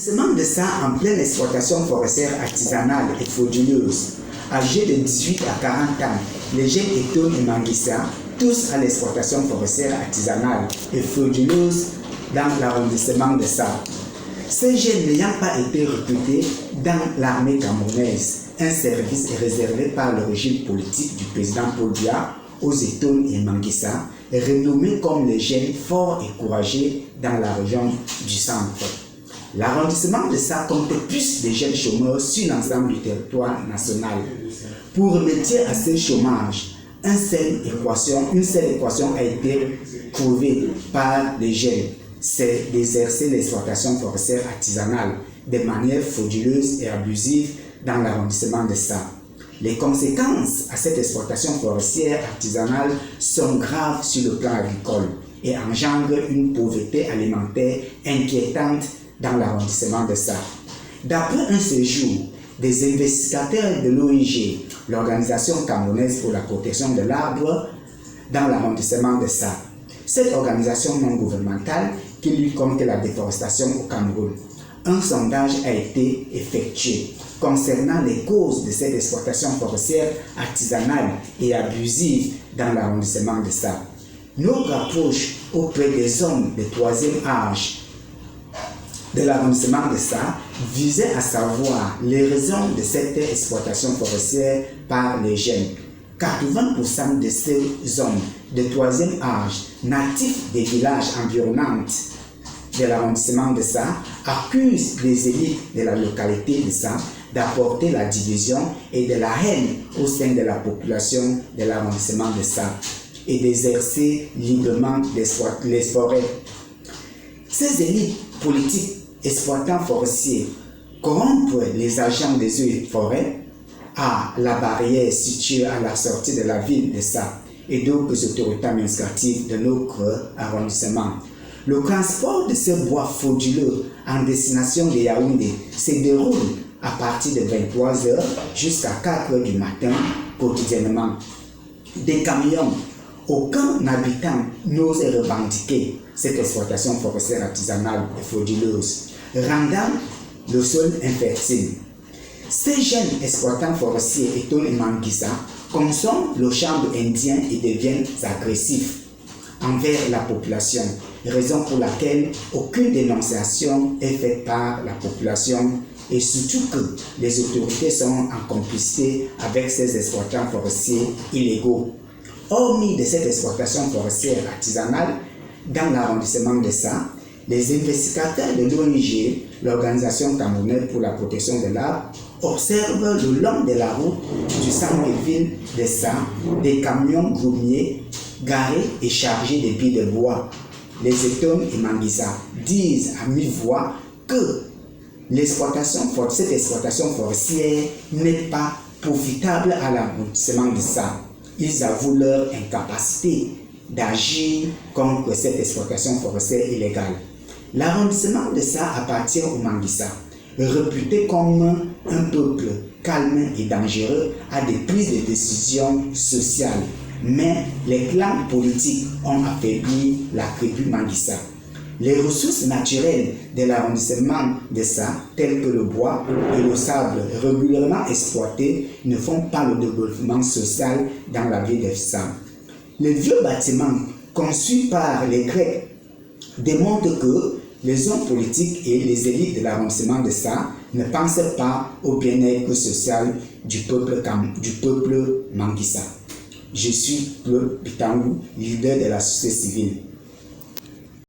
L'arrondissement de ça, en pleine exploitation forestière artisanale et frauduleuse, âgés de 18 à 40 ans, les jeunes Etoun et Manguissa, tous à l'exploitation forestière artisanale et frauduleuse dans l'arrondissement de ça. Ces jeunes n'ayant pas été recrutés dans l'armée camerounaise, un service réservé par le régime politique du président Paul Biya aux Etoun et Manguissa, renommés comme les jeunes forts et courageux dans la région du centre. L'arrondissement de ça compte plus de jeunes chômeurs sur l'ensemble du territoire national. Pour remédier à ce chômage, une seule équation a été trouvée par les jeunes, c'est d'exercer l'exploitation forestière artisanale de manière frauduleuse et abusive dans l'arrondissement de ça. Les conséquences à cette exploitation forestière artisanale sont graves sur le plan agricole et engendrent une pauvreté alimentaire inquiétante dans l'arrondissement de ça. D'après un séjour des investigateurs de l'OIG, l'Organisation camerounaise pour la protection de l'arbre, dans l'arrondissement de ça, cette organisation non gouvernementale qui lutte contre la déforestation au Cameroun, un sondage a été effectué concernant les causes de cette exploitation forestière artisanale et abusive dans l'arrondissement de ça. Notre approche auprès des hommes de troisième âge de l'arrondissement de ça visait à savoir les raisons de cette exploitation forestière par les jeunes. 80% de ces hommes de troisième âge, natifs des villages environnants de l'arrondissement de ça, accusent les élites de la localité de ça d'apporter la division et de la haine au sein de la population de l'arrondissement de ça et d'exercer librement les forêts. Ces élites politiques exploitants forestiers corrompent les agents des eaux et forêts à la barrière située à la sortie de la ville de ça et d'autres autorités administratives de notre arrondissement. Le transport de ce bois frauduleux en destination de Yaoundé se déroule à partir de 23h jusqu'à 4h du matin quotidiennement. Des camions, aucun habitant n'ose revendiquer cette exploitation forestière artisanale et frauduleuse, rendant le sol infertile. Ces jeunes exploitants forestiers Etoun et Manguissa consomment le chanvre indien et deviennent agressifs envers la population, raison pour laquelle aucune dénonciation est faite par la population et surtout que les autorités sont en complicité avec ces exploitants forestiers illégaux. Hormis de cette exploitation forestière artisanale dans l'arrondissement de ça, les investigateurs de l'ONG, l'Organisation camerounaise pour la protection de l'arbre, observent le long de la route du centre-ville de ça des camions groumiers garés et chargés de billes de bois. Les Etoun et Manguissa disent à mi-voix que cette exploitation forestière n'est pas profitable à l'arrondissement de ça. Ils avouent leur incapacité d'agir contre cette exploitation forestière illégale. L'arrondissement de ça appartient aux Manguissa, réputé comme un peuple calme et dangereux à des prises de décision sociales. Mais les clans politiques ont affaibli la tribu Manguissa. Les ressources naturelles de l'arrondissement de ça, telles que le bois et le sable régulièrement exploités, ne font pas le développement social dans la ville de ça. Les vieux bâtiments conçus par les Grecs démontrent que les hommes politiques et les élites de l'arrondissement de ça ne pensent pas au bien-être social du peuple Manguissa. Je suis Claude Pitangou, leader de la société civile.